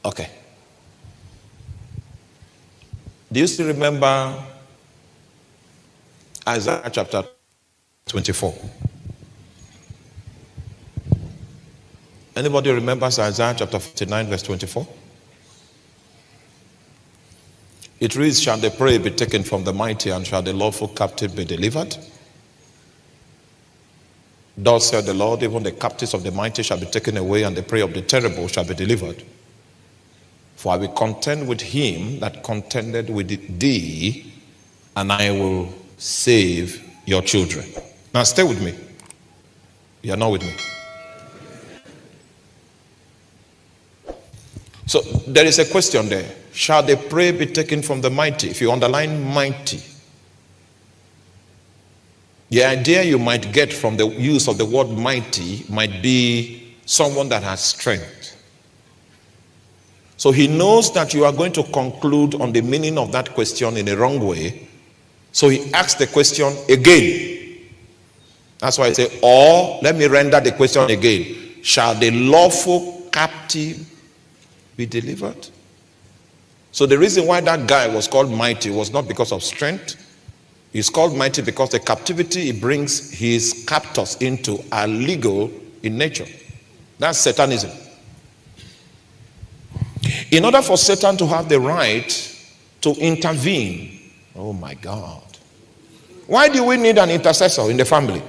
Okay. Do you still remember Isaiah chapter 24? Anybody remembers Isaiah chapter 59 verse 24? It reads, shall the prey be taken from the mighty, and shall the lawful captive be delivered? Thus said the Lord, even the captives of the mighty shall be taken away, and the prey of the terrible shall be delivered. For I will contend with him that contended with thee, and I will save your children. Now stay with me. You are not with me. So there is a question there. Shall the prey be taken from the mighty? If you underline mighty, the idea you might get from the use of the word mighty might be someone that has strength. So he knows that you are going to conclude on the meaning of that question in a wrong way. So he asks the question again. That's why I say, or let me render the question again. Shall the lawful captive be delivered? So the reason why that guy was called mighty was not because of strength. He's called mighty because the captivity he brings his captors into are legal in nature. That's Satanism. In order for Satan to have the right to intervene, oh my God. Why do we need an intercessor in the family?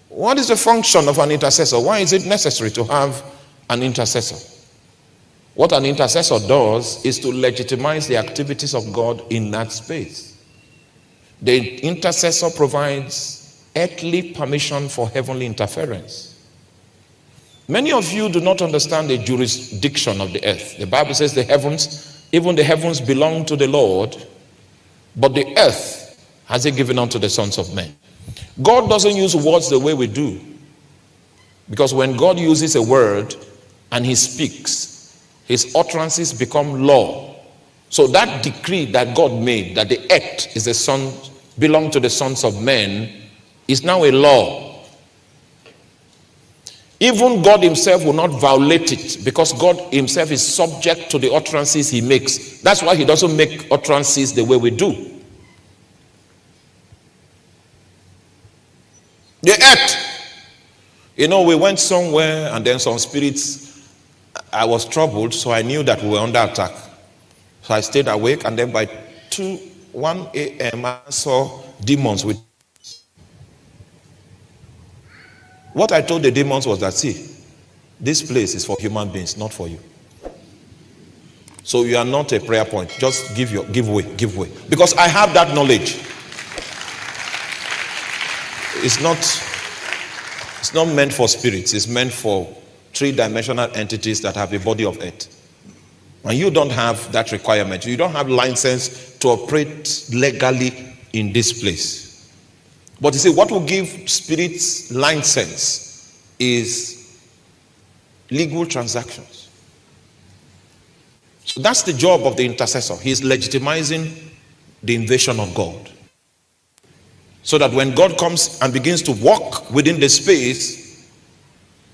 What is the function of an intercessor? Why is it necessary to have an intercessor? What an intercessor does is to legitimize the activities of God in that space. The intercessor provides earthly permission for heavenly interference. Many of you do not understand the jurisdiction of the earth. The Bible says the heavens, even the heavens belong to the Lord, but the earth has he given unto the sons of men. God doesn't use words the way we do. Because when God uses a word and he speaks, his utterances become law. So that decree that God made, that the earth is the son, belong to the sons of men, is now a law. Even God himself will not violate it, because God himself is subject to the utterances he makes. That's why he doesn't make utterances the way we do. The earth. You know, we went somewhere and then some spirits, I was troubled, so I knew that we were under attack. So I stayed awake, and then by 1 a.m. I saw demons with. What I told the demons was that, see, this place is for human beings, not for you. So you are not a prayer point. Just give way. Because I have that knowledge. It's not meant for spirits. It's meant for three-dimensional entities that have a body of earth. And you don't have that requirement. You don't have license to operate legally in this place. But you see, what will give spirits license is legal transactions. So that's the job of the intercessor. He's legitimizing the invasion of God. So that when God comes and begins to walk within the space,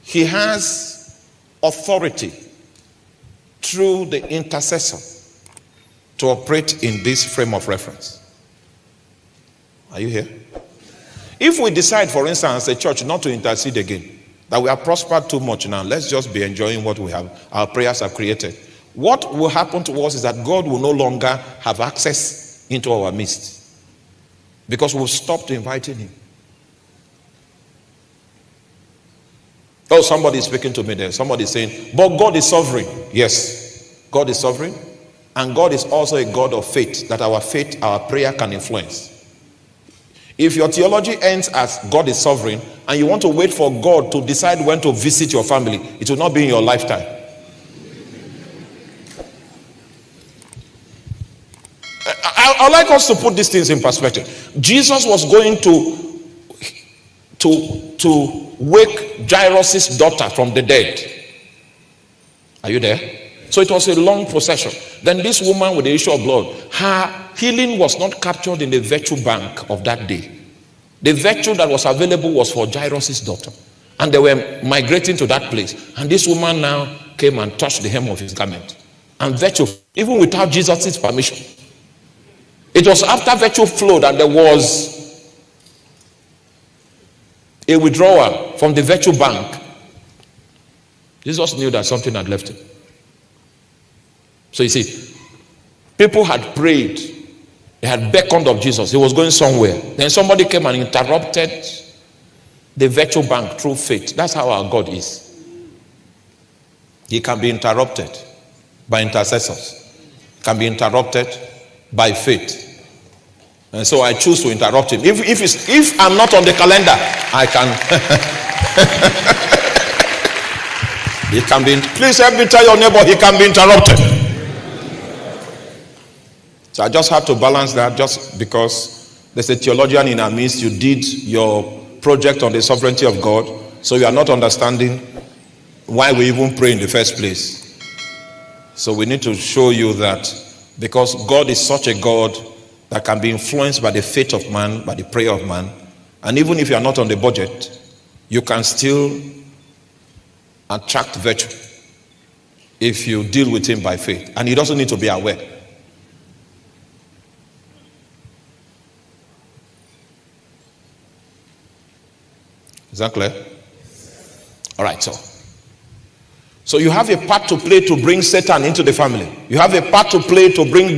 he has authority through the intercessor to operate in this frame of reference. Are you here? If we decide, for instance, the church not to intercede again, that we have prospered too much now, let's just be enjoying what we have, our prayers have created. What will happen to us is that God will no longer have access into our midst, because we've stopped inviting him. Oh, somebody is speaking to me there. Somebody is saying, but God is sovereign. Yes, God is sovereign. And God is also a God of faith, that our faith, our prayer can influence. If your theology ends as God is sovereign, and you want to wait for God to decide when to visit your family, it will not be in your lifetime. I'd like us to put these things in perspective. Jesus was going to wake Jairus' daughter from the dead. Are you there? So it was a long procession. Then this woman with the issue of blood, her healing was not captured in the virtue bank of that day. The virtue that was available was for Jairus' daughter. And they were migrating to that place. And this woman now came and touched the hem of his garment. And virtue, even without Jesus' permission. It was after virtue flowed that there was a withdrawal from the virtue bank. Jesus knew that something had left him. So you see, people had prayed. They had beckoned of Jesus. He was going somewhere. Then somebody came and interrupted the virtue bank through faith. That's how our God is. He can be interrupted by intercessors. Can be interrupted by faith. And so I choose to interrupt him. If I'm not on the calendar, I can. He can be. Please help me tell your neighbor he can be interrupted. So I just have to balance that, just because there's a theologian in our midst. You did your project on the sovereignty of God, so you are not understanding why we even pray in the first place. So we need to show you that because God is such a God that can be influenced by the faith of man, by the prayer of man, and even if you are not on the budget, you can still attract virtue if you deal with him by faith, and he doesn't need to be aware. Is that clear? All right, so you have a part to play to bring Satan into the family. You have a part to play to bring